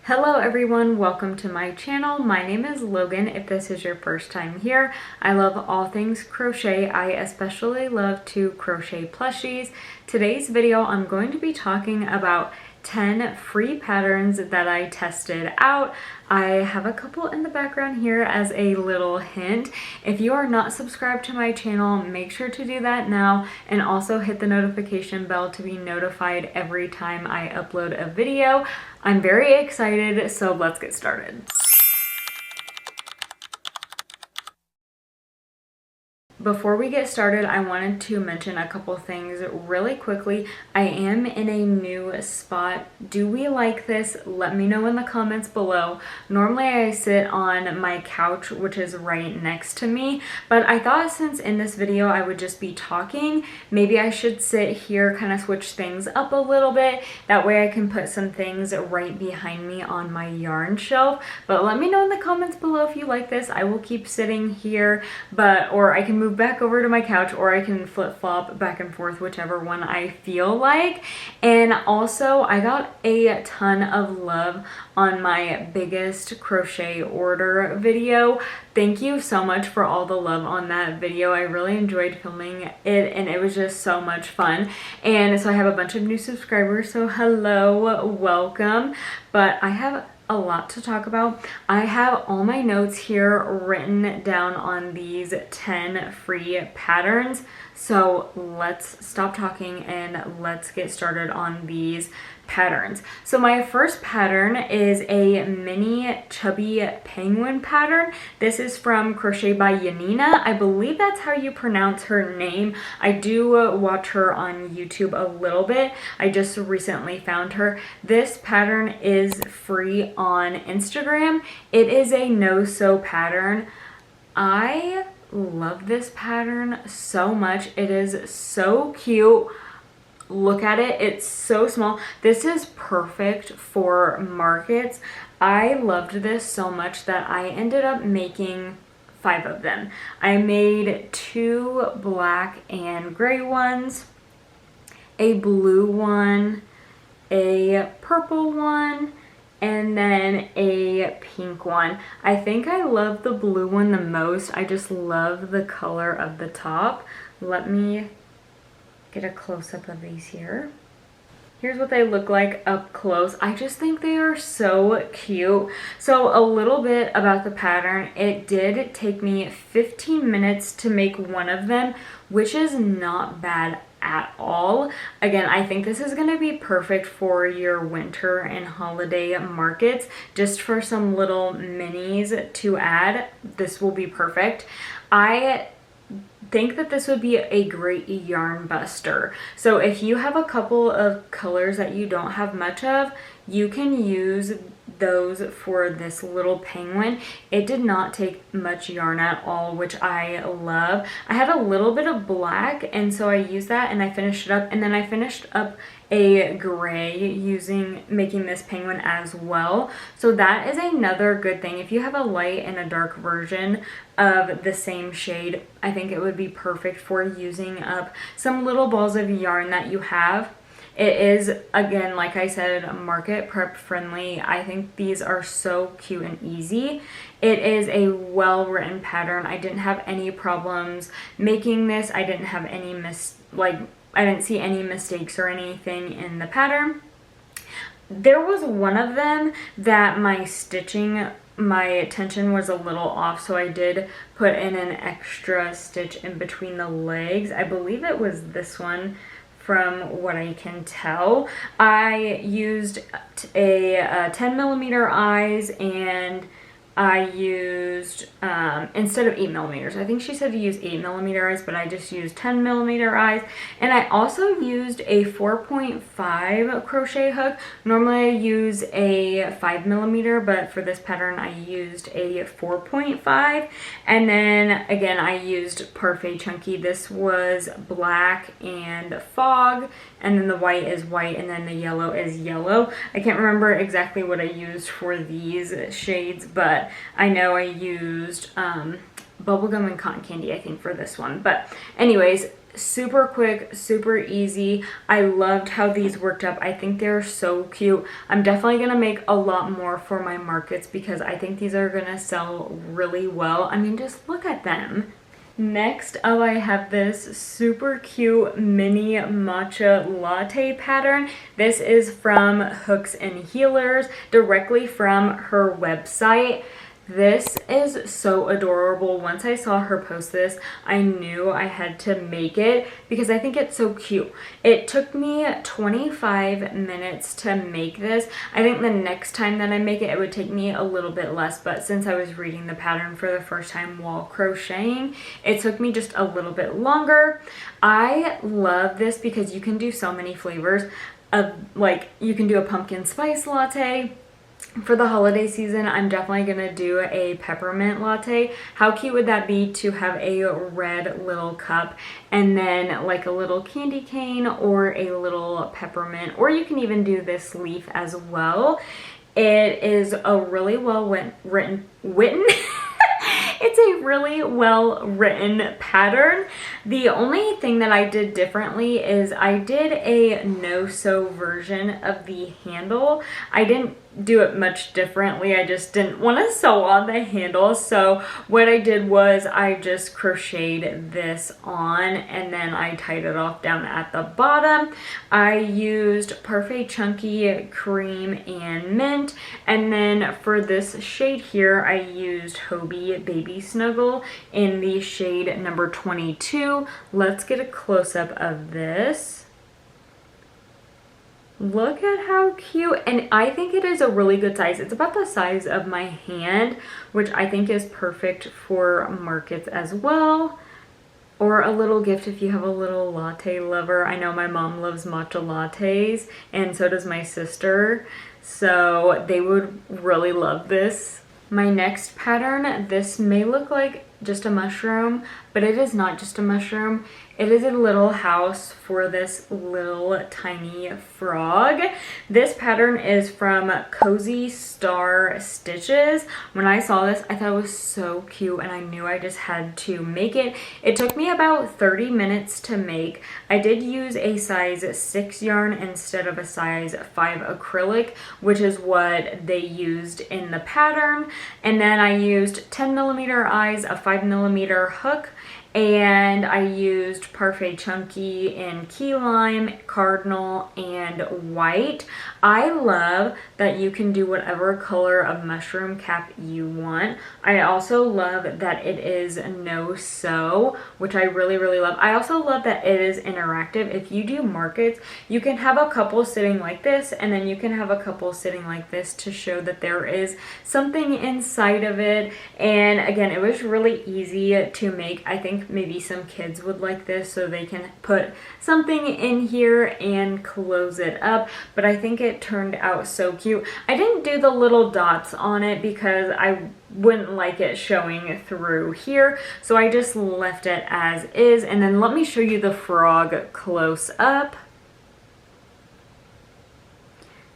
Hello everyone, welcome to my channel. My name is Logan. If this is your first time here, I love all things crochet. I especially love to crochet plushies. Today's video, I'm going to be talking about 10 free patterns that I tested out. I have a couple in the background here as a little hint. If you are not subscribed to my channel, make sure to do that now and also hit the notification bell to be notified every time I upload a video. I'm very excited, so let's get started. Before we get started, I wanted to mention a couple things really quickly. I am in a new spot. Do we like this? Let me know in the comments below. Normally I sit on my couch, which is right next to me, but I thought since in this video I would just be talking, maybe I should sit here, kind of switch things up a little bit. That way I can put some things right behind me on my yarn shelf. But let me know in the comments below if you like this. I will keep sitting here, or I can move back over to my couch, or I can flip-flop back and forth, whichever one I feel like. And also I got a ton of love on my biggest crochet order video. Thank you so much for all the love on that video. I really enjoyed filming it and it was just so much fun. And so I have a bunch of new subscribers, so hello, welcome. But I have a lot to talk about. I have all my notes here written down on these 10 free patterns. So let's stop talking and let's get started on these patterns. So my first pattern is a mini chubby penguin pattern. This is from Crochetbyjanina. I believe that's how you pronounce her name. I do watch her on YouTube a little bit. I just recently found her. This pattern is free on Instagram. It is a no-sew pattern. I love this pattern so much. It is so cute. Look at it, it's so small. This is perfect for markets. I loved this so much that I ended up making 5 of them. I made 2 black and gray ones, a blue one, a purple one, and then a pink one. I think I love the blue one the most. I just love the color of the top. Let me get a close-up of these here. Here's what they look like up close. I just think they are so cute. So a little bit about the pattern. It did take me 15 minutes to make one of them, which is not bad at all. Again, I think this is going to be perfect for your winter and holiday markets. Just for some little minis to add, this will be perfect. I think that this would be a great yarn buster. So if you have a couple of colors that you don't have much of, you can use those for this little penguin. It did not take much yarn at all, which I love. I had a little bit of black, and so I used that and I finished it up, and then I finished up a gray making this penguin as well. So that is another good thing. If you have a light and a dark version of the same shade, I think it would be perfect for using up some little balls of yarn that you have. It is, again, like I said, market prep friendly. I think these are so cute and easy. It is a well-written pattern. I didn't have any problems making this. I didn't have any I didn't see any mistakes or anything in the pattern. There was one of them that my stitching, my tension was a little off, so I did put in an extra stitch in between the legs. I believe it was this one. From what I can tell, I used a 10mm eyes, and I used, instead of 8mm, I think she said to use 8mm eyes, but I just used 10mm eyes. And I also used a 4.5 crochet hook. Normally I use a 5mm, but for this pattern I used a 4.5. And then again, I used Parfait Chunky. This was black and fog, and then the white is white, and then the yellow is yellow. I can't remember exactly what I used for these shades, but I know I used bubblegum and cotton candy, I think, for this one. But anyways, super quick, super easy. I loved how these worked up. I think they're so cute. I'm definitely gonna make a lot more for my markets because I think these are gonna sell really well. I mean, just look at them. Next up, I have this super cute mini matcha latte pattern. This is from HooksandHeelers, directly from her website. This is so adorable. Once I saw her post this, I knew I had to make it because I think it's so cute. It took me 25 minutes to make this. I think the next time that I make it, it would take me a little bit less, but since I was reading the pattern for the first time while crocheting, it took me just a little bit longer. I love this because you can do so many flavors of, like, you can do a pumpkin spice latte. For the holiday season, I'm definitely gonna do a peppermint latte. How cute would that be to have a red little cup and then like a little candy cane or a little peppermint, or you can even do this leaf as well. It is a really well written it's a really well written pattern. The only thing that I did differently is I did a no-sew version of the handle. I didn't do it much differently. I just didn't want to sew on the handle. So what I did was I just crocheted this on and then I tied it off down at the bottom. I used Parfait Chunky Cream and Mint, and then for this shade here I used Hobie Baby Snuggle in the shade number 22. Let's get a close-up of this. Look at how cute, and I think it is a really good size. It's about the size of my hand, which I think is perfect for markets as well, or a little gift if you have a little latte lover. I know my mom loves matcha lattes, and so does my sister, so they would really love this. My next pattern, this may look like just a mushroom, but it is not just a mushroom. It is a little house for this little tiny frog. This pattern is from Cozy Star Stitches. When I saw this, I thought it was so cute and I knew I just had to make it. It took me about 30 minutes to make. I did use a size 6 yarn instead of a size 5 acrylic, which is what they used in the pattern. And then I used 10mm eyes, a 5mm hook, and I used Parfait Chunky in Key Lime, Cardinal, and White. I love that you can do whatever color of mushroom cap you want. I also love that it is no sew, which I really, really love. I also love that it is interactive. If you do markets, you can have a couple sitting like this, and then you can have a couple sitting like this to show that there is something inside of it. And again, it was really easy to make. I think maybe some kids would like this so they can put something in here and close it up, but I think it turned out so cute. I didn't do the little dots on it because I wouldn't like it showing through here, so I just left it as is. And then let me show you the frog close up.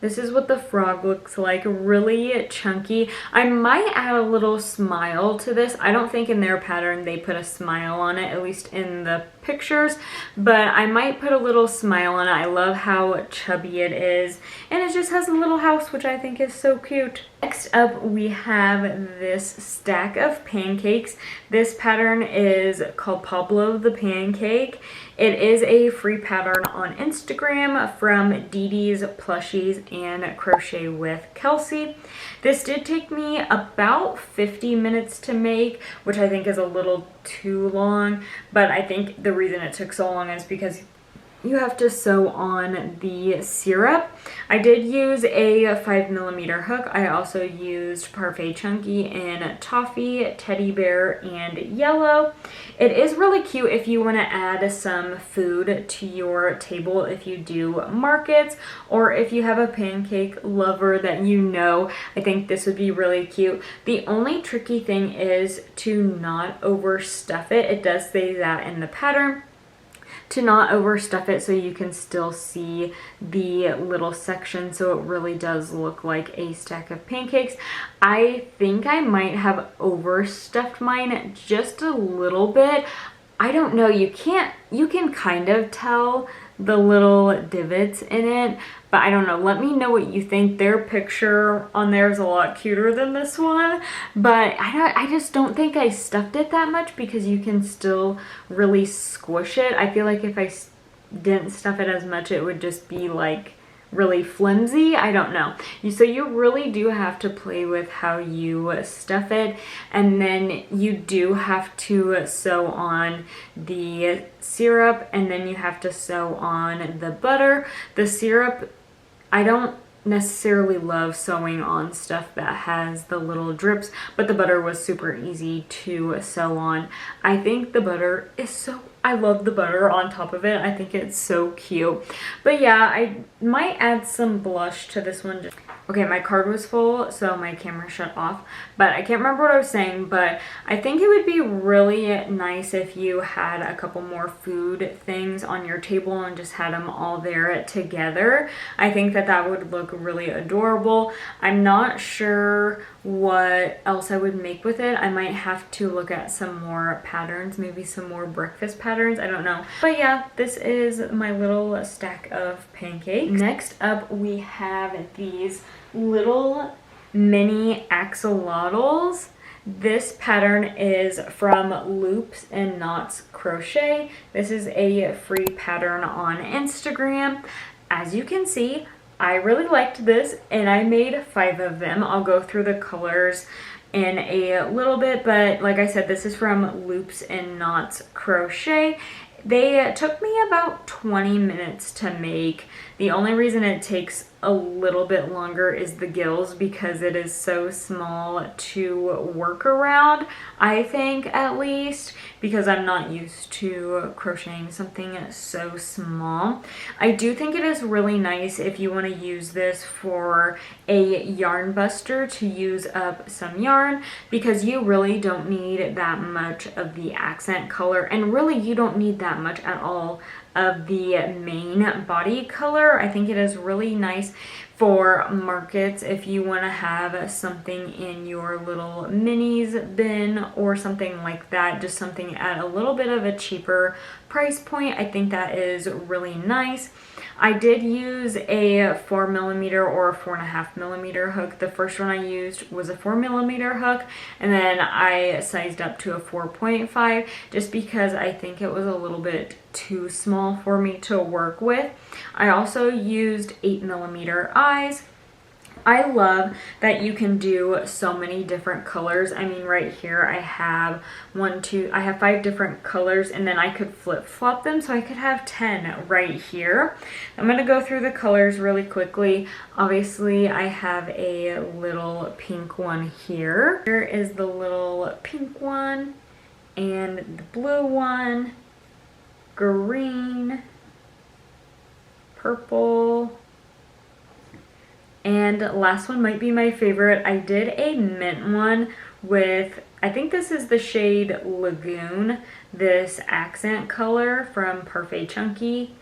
This is what the frog looks like, really chunky. I might add a little smile to this. I don't think in their pattern they put a smile on it, at least in the pictures, but I might put a little smile on it. I love how chubby it is, and it just has a little house, which I think is so cute. Next up, we have this stack of pancakes. This pattern is called Pablo the Pancake. It is a free pattern on Instagram from Didisplushies and Crochetwithkelsea. This did take me about 50 minutes to make, which I think is a little too long, but I think the reason it took so long is because you have to sew on the syrup. I did use a 5mm hook. I also used Parfait Chunky in Toffee, Teddy Bear, and Yellow. It is really cute if you want to add some food to your table if you do markets, or if you have a pancake lover that you know. I think this would be really cute. The only tricky thing is to not overstuff it. It does say that in the pattern, to not overstuff it so you can still see the little section, so it really does look like a stack of pancakes. I think I might have overstuffed mine just a little bit. I don't know, you can kind of tell the little divots in it, but I don't know. Let me know what you think. Their picture on there is a lot cuter than this one, but I just don't think I stuffed it that much because you can still really squish it. I feel like if I didn't stuff it as much, it would just be like really flimsy. I don't know. So you really do have to play with how you stuff it, and then you do have to sew on the syrup, and then you have to sew on the butter. The syrup, I don't necessarily love sewing on stuff that has the little drips, but the butter was super easy to sew on. I think the butter is I love the butter on top of it. I think it's so cute. But yeah, I might add some blush to this one. Okay, my card was full, so my camera shut off, but I can't remember what I was saying, but I think it would be really nice if you had a couple more food things on your table and just had them all there together. I think that would look really adorable. I'm not sure what else I would make with it. I might have to look at some more patterns, maybe some more breakfast patterns, I don't know. But yeah, this is my little stack of pancakes. Next up, we have these little mini axolotls. This pattern is from Loopsandknotscrochet. This is a free pattern on Instagram. As you can see, I really liked this and I made 5 of them. I'll go through the colors in a little bit, but like I said, this is from Loopsandknotscrochet. They took me about 20 minutes to make. The only reason it takes a little bit longer is the gills because it is so small to work around, I think, at least, because I'm not used to crocheting something so small. I do think it is really nice if you want to use this for a yarn buster to use up some yarn, because you really don't need that much of the accent color, and really you don't need that much at all of the main body color. I think it is really nice for markets if you want to have something in your little minis bin or something like that, just something at a little bit of a cheaper price point. I think that is really nice. I did use a 4mm or a 4.5mm hook. The first one I used was a 4mm hook, and then I sized up to a 4.5 just because I think it was a little bit too small for me to work with. I also used 8mm eyes. I love that you can do so many different colors. I mean, right here I have I have 5 different colors, and then I could flip-flop them, so I could have 10 right here. I'm going to go through the colors really quickly. Obviously, I have a little pink one here. Here is the little pink one, and the blue one, green, purple, and last one might be my favorite. I did a mint one with, I think this is the shade Lagoon, this accent color from Parfait Chunky.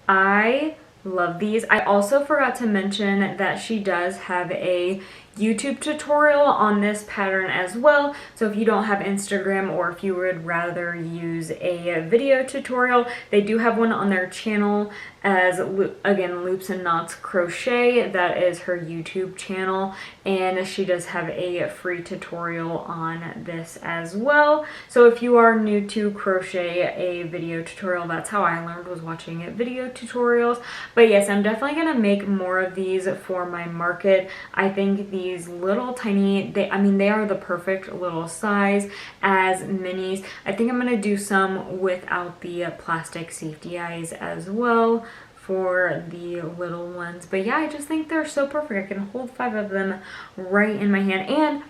I love these. I also forgot to mention that she does have a YouTube tutorial on this pattern as well. So if you don't have Instagram, or if you would rather use a video tutorial, they do have one on their channel as, again, Loops and Knots Crochet. That is her YouTube channel, and she does have a free tutorial on this as well. So if you are new to crochet, a video tutorial, that's how I learned, was watching video tutorials. But yes, I'm definitely going to make more of these for my market. I think these little tiny, I mean, they are the perfect little size as minis. I think I'm going to do some without the plastic safety eyes as well for the little ones. But yeah, I just think they're so perfect. I can hold 5 of them right in my hand, and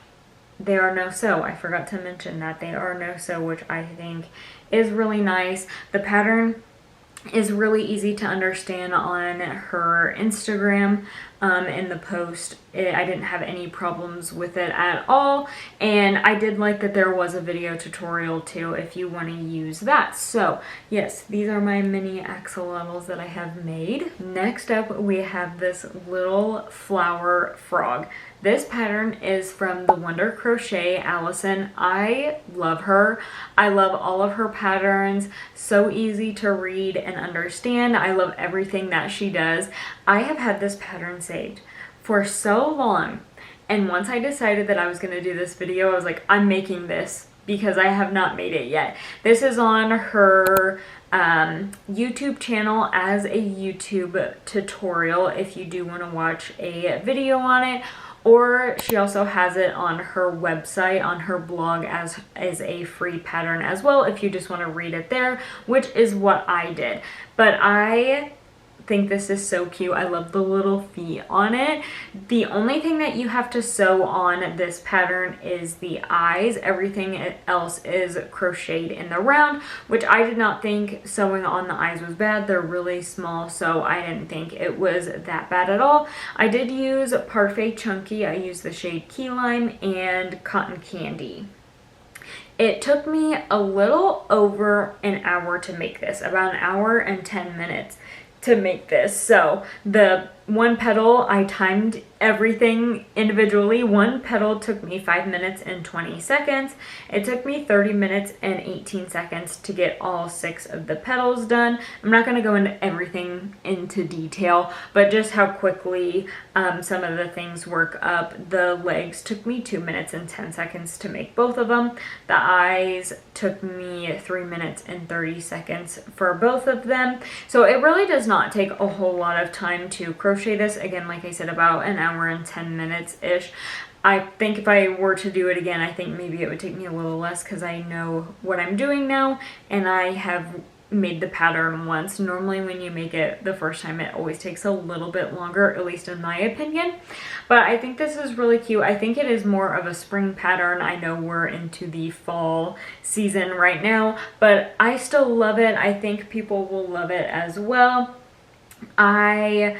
they are no sew. I forgot to mention that they are no sew, which I think is really nice. The pattern is really easy to understand on her Instagram. In the post, I didn't have any problems with it at all, and I did like that there was a video tutorial too if you want to use that. So yes, these are my mini axolotls that I have made. Next up, we have this little flower frog. This pattern is from the Wonder Crochet Allison. I love her. I love all of her patterns. So easy to read and understand. I love everything that she does. I have had this pattern saved for so long. And once I decided that I was going to do this video, I was like, I'm making this because I have not made it yet. This is on her YouTube channel as a YouTube tutorial if you do want to watch a video on it, or she also has it on her website, on her blog as a free pattern as well if you just want to read it there, which is what I did. But I think this is so cute. I love the little feet on it. The only thing that you have to sew on this pattern is the eyes. Everything else is crocheted in the round, which I did not think sewing on the eyes was bad. They're really small, so I didn't think it was that bad at all. I did use Parfait Chunky. I used the shade Key Lime and Cotton Candy. It took me a little over an hour to make this, about an hour and 10 minutes to make this. So the one petal, I timed everything individually. One petal took me 5 minutes and 20 seconds. It took me 30 minutes and 18 seconds to get all 6 of the petals done. I'm not going to go into everything into detail, but just how quickly some of the things work up. The legs took me 2 minutes and 10 seconds to make both of them. The eyes took me 3 minutes and 30 seconds for both of them. So it really does not take a whole lot of time to crochet this. Again, like I said, about an hour and 10 minutes ish. I think if I were to do it again, I think maybe it would take me a little less because I know what I'm doing now and I have made the pattern once. Normally when you make it the first time, it always takes a little bit longer, at least in my opinion. But I think this is really cute. I think it is more of a spring pattern. I know we're into the fall season right now, but I still love it. I think people will love it as well. I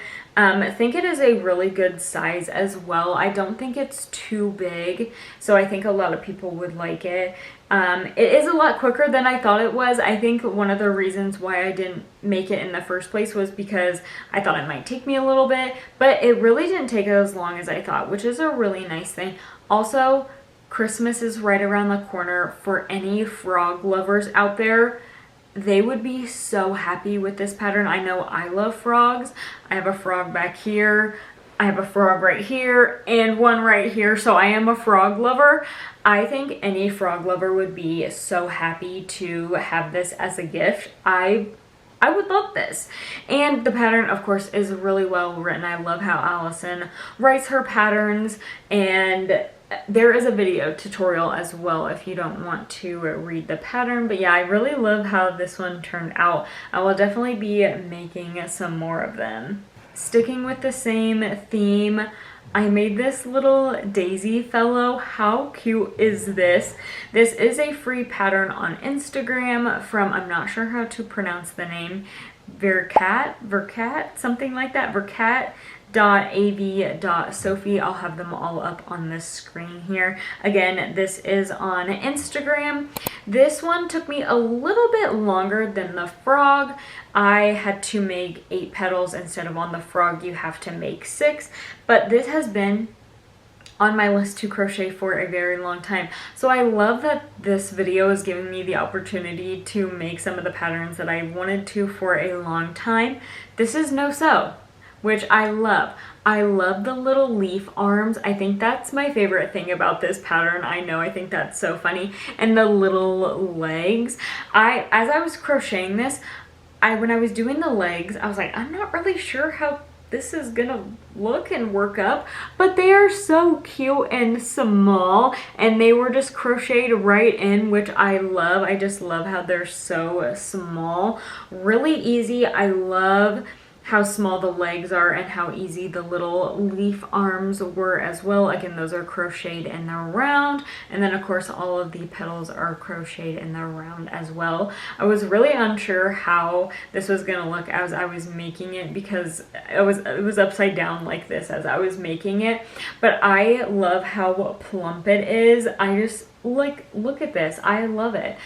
think it is a really good size as well. I don't think it's too big, so I think a lot of people would like it. It is a lot quicker than I thought it was. I think one of the reasons why I didn't make it in the first place was because I thought it might take me a little bit, but it really didn't take as long as I thought, which is a really nice thing. Also, Christmas is right around the corner. For any frog lovers out there, they would be so happy with this pattern. I know I love frogs. I have a frog back here. I have a frog right here and one right here. So I am a frog lover. I think any frog lover would be so happy to have this as a gift. I would love this. And the pattern, of course, is really well written. I love how Allison writes her patterns, and there is a video tutorial as well if you don't want to read the pattern. But yeah, I really love how this one turned out. I will definitely be making some more of them. Sticking with the same theme, I made this little daisy fellow. How cute is this? This is a free pattern on Instagram from, I'm not sure how to pronounce the name, Virkat, something like that, Virkat.av.sofie. I'll have them all up on the screen here. Again, this is on Instagram. This one took me a little bit longer than the frog. I had to make 8 petals instead of on the frog you have to make 6, but this has been on my list to crochet for a very long time. So I love that this video is giving me the opportunity to make some of the patterns that I wanted to for a long time. This is no sew, which I love. I love the little leaf arms. I think that's my favorite thing about this pattern. I know, I think that's so funny. And the little legs. As I was crocheting this, when I was doing the legs, I was like, I'm not really sure how this is gonna look and work up, but they are so cute and small, and they were just crocheted right in, which I love. I just love how they're so small. Really easy. I love how small the legs are and how easy the little leaf arms were as well. Again, those are crocheted in the round, and then of course all of the petals are crocheted in the round as well. I was really unsure how this was gonna look as I was making it because it was upside down like this as I was making it, but I love how plump it is. I just like, look at this. I love it.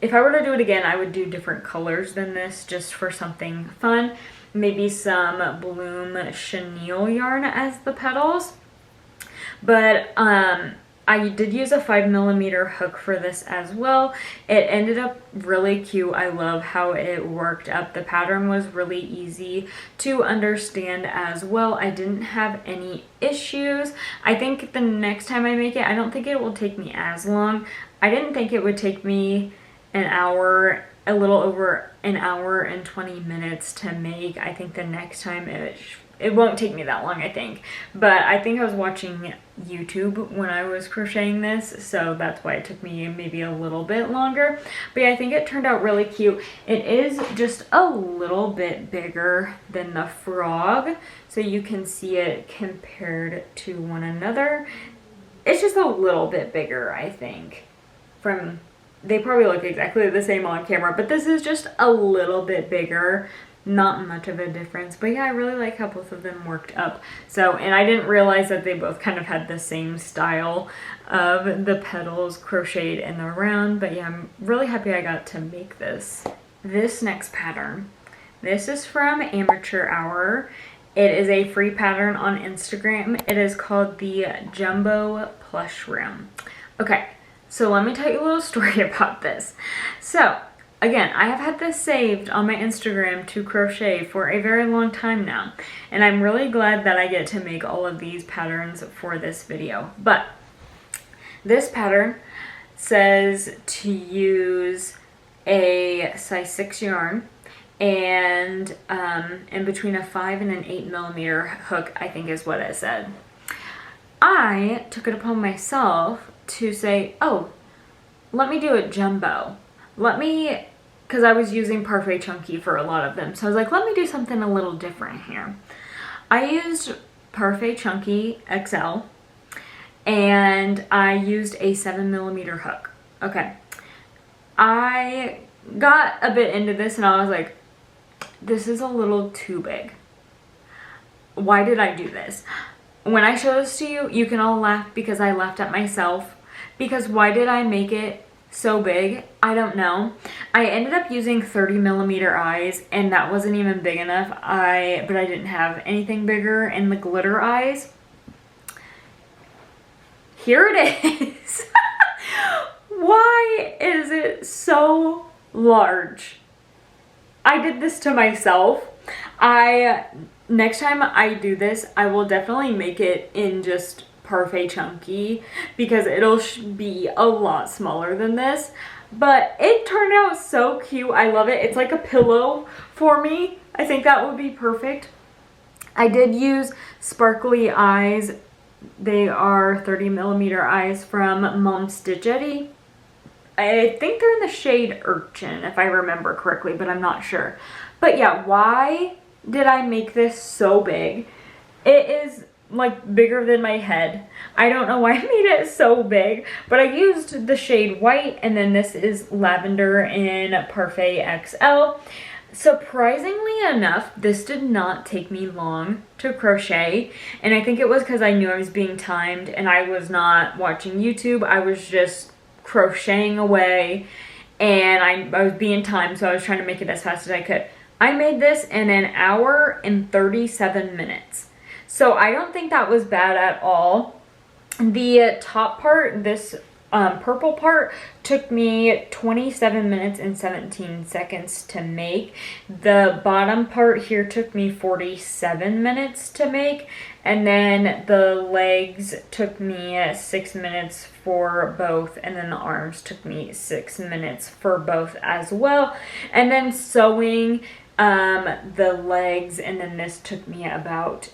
If I were to do it again, I would do different colors than this just for something fun. Maybe some bloom chenille yarn as the petals. But I did use a 5mm hook for this as well. It ended up really cute. I love how it worked up. The pattern was really easy to understand as well. I didn't have any issues. I think the next time I make it, I don't think it will take me as long. I didn't think it would take me an hour, a little over an hour and 20 minutes to make. I think the next time it won't take me that long, I think. But I think I was watching YouTube when I was crocheting this, so that's why it took me maybe a little bit longer. But yeah, I think it turned out really cute. It is just a little bit bigger than the frog, so you can see it compared to one another. It's just a little bit bigger, I think. They probably look exactly the same on camera, but this is just a little bit bigger. Not much of a difference, but yeah, I really like how both of them worked up. So, and I didn't realize that they both kind of had the same style of the petals crocheted in the round, but yeah, I'm really happy I got to make this. This next pattern, this is from Amiteurhour. It is a free pattern on Instagram. It is called the Jumbo Plush Rim. Okay, so let me tell you a little story about this. So, again, I have had this saved on my Instagram to crochet for a very long time now, and I'm really glad that I get to make all of these patterns for this video. But this pattern says to use a size 6 yarn and in between a 5 and an 8mm hook, I think is what it said. I took it upon myself to say, oh, let me do it jumbo. Because I was using Parfait Chunky for a lot of them. So I was like, let me do something a little different here. I used Parfait Chunky XL and I used a 7mm hook. Okay. I got a bit into this and I was like, this is a little too big. Why did I do this? When I show this to you, you can all laugh because I laughed at myself. Because why did I make it so big? I don't know. I ended up using 30mm eyes and that wasn't even big enough. But I didn't have anything bigger, and the glitter eyes, here it is. Why is it so large? I did this to myself. Next time I do this, I will definitely make it in just Parfait Chunky because it'll be a lot smaller than this, but it turned out so cute. I love it. It's like a pillow for me. I think that would be perfect. I did use sparkly eyes. They are 30mm eyes from Mom Stitchetti. I think they're in the shade Urchin if I remember correctly, but I'm not sure. But yeah, why did I make this so big? It is like bigger than my head. I don't know why I made it so big, but I used the shade white, and then this is lavender in Parfait XL. Surprisingly enough, this did not take me long to crochet, and I think it was because I knew I was being timed and I was not watching YouTube. I was just crocheting away and I was being timed, so I was trying to make it as fast as I could. I made this in an hour and 37 minutes. So I don't think that was bad at all. The top part, this purple part, took me 27 minutes and 17 seconds to make. The bottom part here took me 47 minutes to make. And then the legs took me 6 minutes for both. And then the arms took me 6 minutes for both as well. And then sewing the legs, and then this took me about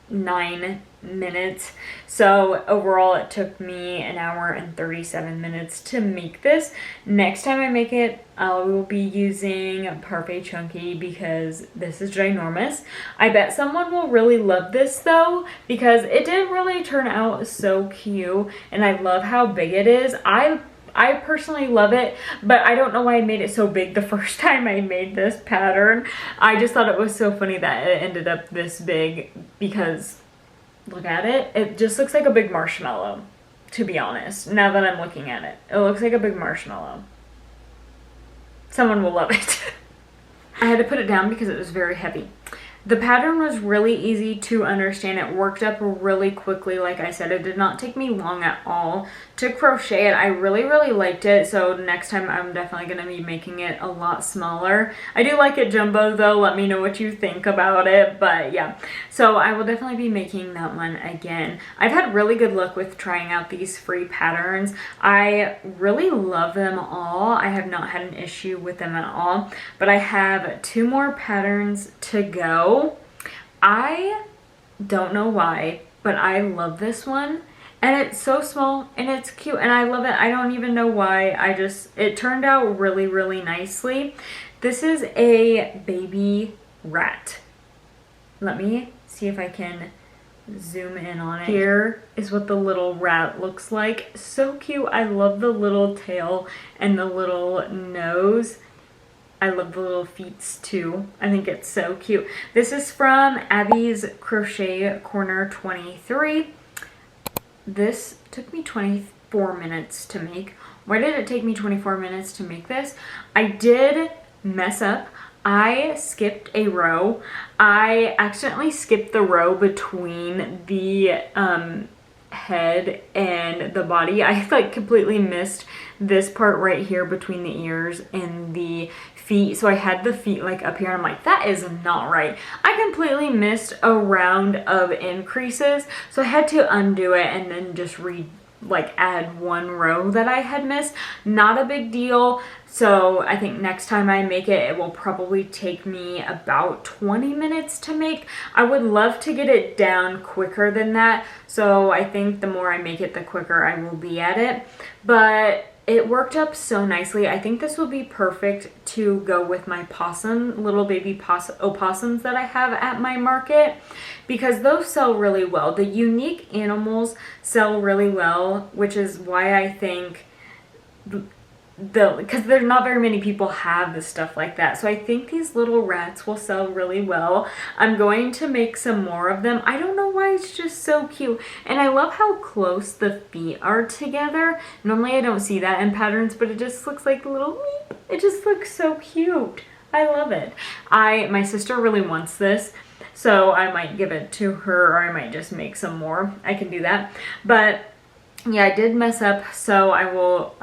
9 minutes. So overall it took me an hour and 37 minutes to make this. Next time I make it, I will be using Parfait Chunky because this is ginormous. I bet someone will really love this though, because it did really turn out so cute, and I love how big it is. I personally love it, but I don't know why I made it so big the first time I made this pattern. I just thought it was so funny that it ended up this big because look at it. It just looks like a big marshmallow, to be honest, now that I'm looking at it. It looks like a big marshmallow. Someone will love it. I had to put it down because it was very heavy. The pattern was really easy to understand. It worked up really quickly. Like I said, it did not take me long at all to crochet it. I really liked it, so next time I'm definitely going to be making it a lot smaller. I do like it jumbo though. Let me know what you think about it, but yeah. So I will definitely be making that one again. I've had really good luck with trying out these free patterns. I really love them all. I have not had an issue with them at all, but I have 2 more patterns to go. I don't know why, but I love this one, and it's so small and it's cute and I love it. I don't even know why. It turned out really nicely. This is a baby rat. Let me see if I can zoom in on it. Here is what the little rat looks like. So cute. I love the little tail and the little nose. I love the little feet too. I think it's so cute. This is from Abby's Crochet Corner 23. This took me 24 minutes to make. Why did it take me 24 minutes to make this? I did mess up. I skipped a row. I accidentally skipped the row between the head and the body. I like completely missed this part right here between the ears and the feet. So I had the feet like up here and I'm like, that is not right. I completely missed a round of increases. So I had to undo it and then just add 1 row that I had missed. Not a big deal. So I think next time I make it, it will probably take me about 20 minutes to make. I would love to get it down quicker than that. So I think the more I make it, the quicker I will be at it. But it worked up so nicely. I think this will be perfect to go with my little baby opossums that I have at my market, because those sell really well. The unique animals sell really well, which is why I think because there's not very many people have this stuff like that. So I think these little rats will sell really well. I'm going to make some more of them. I don't know why, it's just so cute. And I love how close the feet are together. Normally I don't see that in patterns, but it just looks like a little meep. It just looks so cute. I love it. My sister really wants this, so I might give it to her, or I might just make some more. I can do that. But yeah, I did mess up, so I will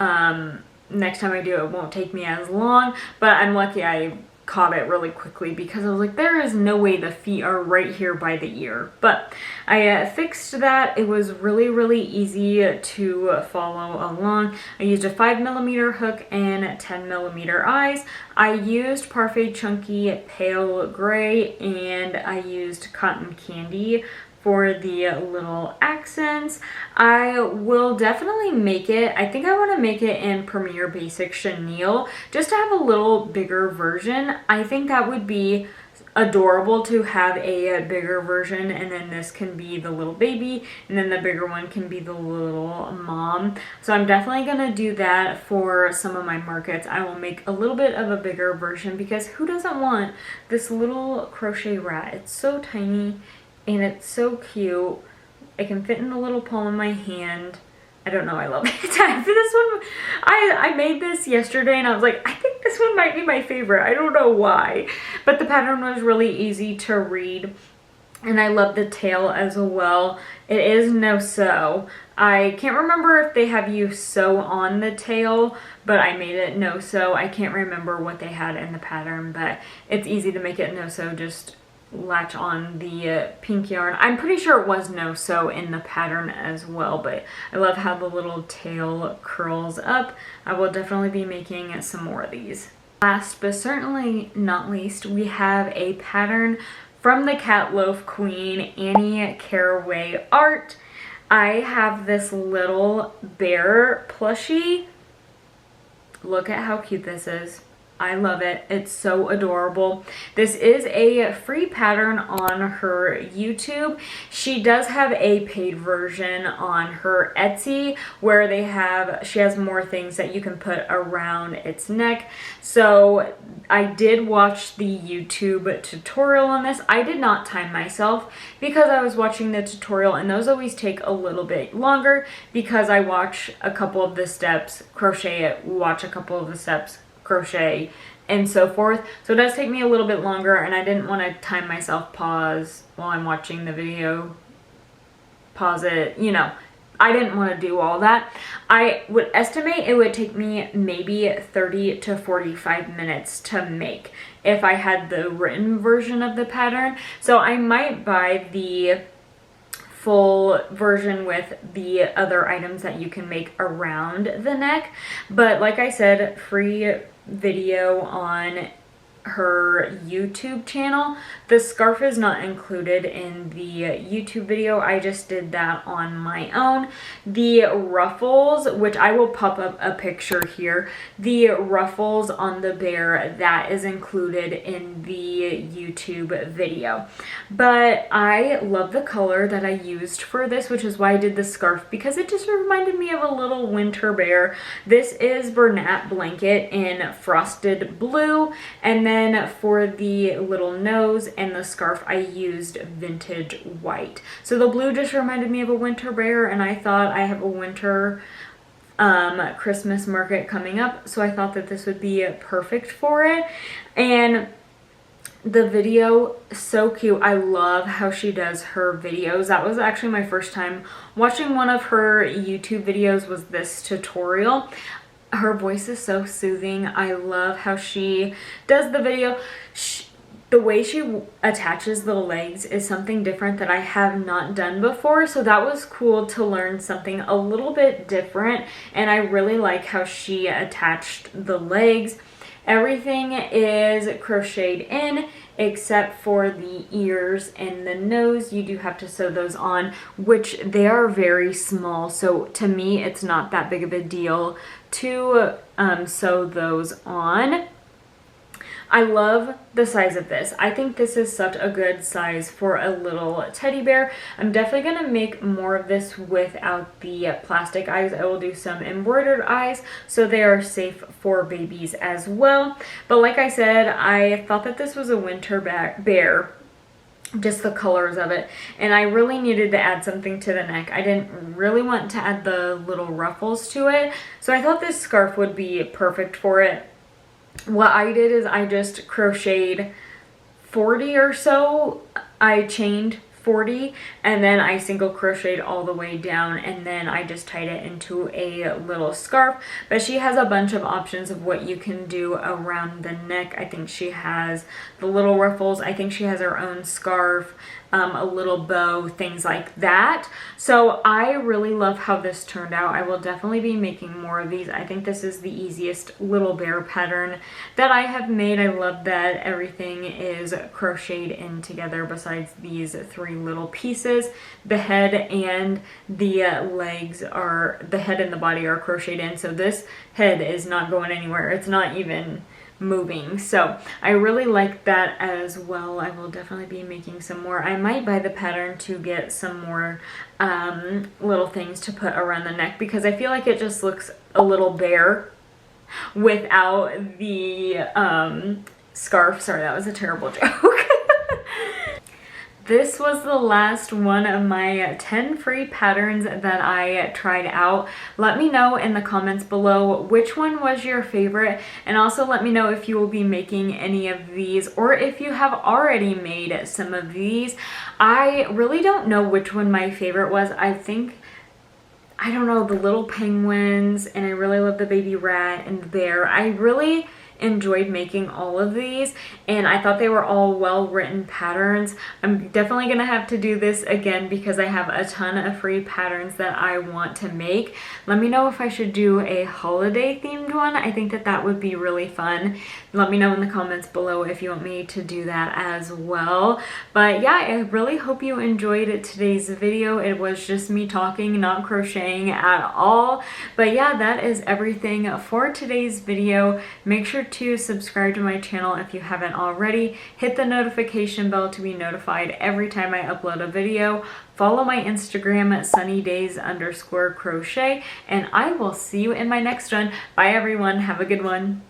next time I do it won't take me as long, but I'm lucky I caught it really quickly because I was like, there is no way the feet are right here by the ear. But I fixed that. It was really easy to follow along. I used a 5mm hook and 10mm eyes. I used Parfait Chunky Pale Gray, and I used Cotton Candy for the little accents. I will definitely make it. I think I want to make it in Premier Basic Chenille just to have a little bigger version. I think that would be adorable to have a bigger version, and then this can be the little baby, and then the bigger one can be the little mom. So I'm definitely gonna do that for some of my markets. I will make a little bit of a bigger version because who doesn't want this little crochet rat? It's so tiny and it's so cute. It can fit in the little palm of my hand. I don't know, I love it. This one, I made this yesterday and I was like, I think this one might be my favorite. I don't know why. But the pattern was really easy to read. And I love the tail as well. It is no sew. I can't remember if they have you sew on the tail, but I made it no sew. I can't remember what they had in the pattern, but it's easy to make it no sew. Just latch on the pink yarn. I'm pretty sure it was no sew in the pattern as well, but I love how the little tail curls up. I will definitely be making some more of these. Last but certainly not least, we have a pattern from the Cat Loaf Queen, Anniecarrawayart. I have this little bear plushie. Look at how cute this is. I love it. It's so adorable. This is a free pattern on her YouTube. She does have a paid version on her Etsy where she has more things that you can put around its neck. So I did watch the YouTube tutorial on this. I did not time myself because I was watching the tutorial, and those always take a little bit longer because I watch a couple of the steps, crochet it, watch a couple of the steps, crochet, and so forth. So it does take me a little bit longer, and I didn't want to time myself, pause while I'm watching the video, pause it, you know. I didn't want to do all that. I would estimate it would take me maybe 30 to 45 minutes to make if I had the written version of the pattern. So I might buy the full version with the other items that you can make around the neck. But like I said, free video on her YouTube channel. The scarf is not included in the YouTube video. I just did that on my own. The ruffles, which I will pop up a picture here, the ruffles on the bear, that is included in the YouTube video. But I love the color that I used for this, which is why I did the scarf, because it just reminded me of a little winter bear. This is Bernat blanket in frosted blue, and then for the little nose and the scarf, I used vintage white. So the blue just reminded me of a winter bear, and I thought I have a winter Christmas market coming up, so I thought that this would be perfect for it. And the video, so cute. I love how she does her videos. That was actually my first time watching one of her YouTube videos, was this tutorial. Her voice is so soothing. I love how she does the video. The way she attaches the legs is something different that I have not done before, so that was cool to learn something a little bit different, and I really like how she attached the legs. Everything is crocheted in except for the ears and the nose. You do have to sew those on, which they are very small, so to me it's not that big of a deal to sew those on. I love the size of this. I think this is such a good size for a little teddy bear. I'm definitely going to make more of this without the plastic eyes. I will do some embroidered eyes so they are safe for babies as well. But like I said, I thought that this was a winter bear, just the colors of it, and I really needed to add something to the neck. I didn't really want to add the little ruffles to it, so I thought this scarf would be perfect for it. What I did is I just crocheted 40 or so. I chained 40, and then I single crocheted all the way down, and then I just tied it into a little scarf. But she has a bunch of options of what you can do around the neck. I think she has the little ruffles. I think she has her own scarf, a little bow, things like that. So I really love how this turned out. I will definitely be making more of these. I think this is the easiest little bear pattern that I have made. I love that everything is crocheted in together besides these three little pieces. The head and the legs are, the head and the body are crocheted in, so this head is not going anywhere. It's not even moving, so I really like that as well. I will definitely be making some more. I might buy the pattern to get some more little things to put around the neck, because I feel like it just looks a little bare without the scarf. Sorry, that was a terrible joke. This was the last one of my 10 free patterns that I tried out. Let me know in the comments below which one was your favorite, and also let me know if you will be making any of these, or if you have already made some of these. I really don't know which one my favorite was. I think, I don't know, the little penguins, and I really love the baby rat and the bear. I really enjoyed making all of these, and I thought they were all well-written patterns. I'm definitely gonna have to do this again because I have a ton of free patterns that I want to make. Let me know if I should do a holiday themed one. I think that that would be really fun. Let me know in the comments below if you want me to do that as well. But yeah, I really hope you enjoyed today's video. It was just me talking, not crocheting at all. But yeah, that is everything for today's video. Make sure to subscribe to my channel if you haven't already. Hit the notification bell to be notified every time I upload a video. Follow my Instagram at sunnydays_crochet, and I will see you in my next one. Bye everyone, have a good one.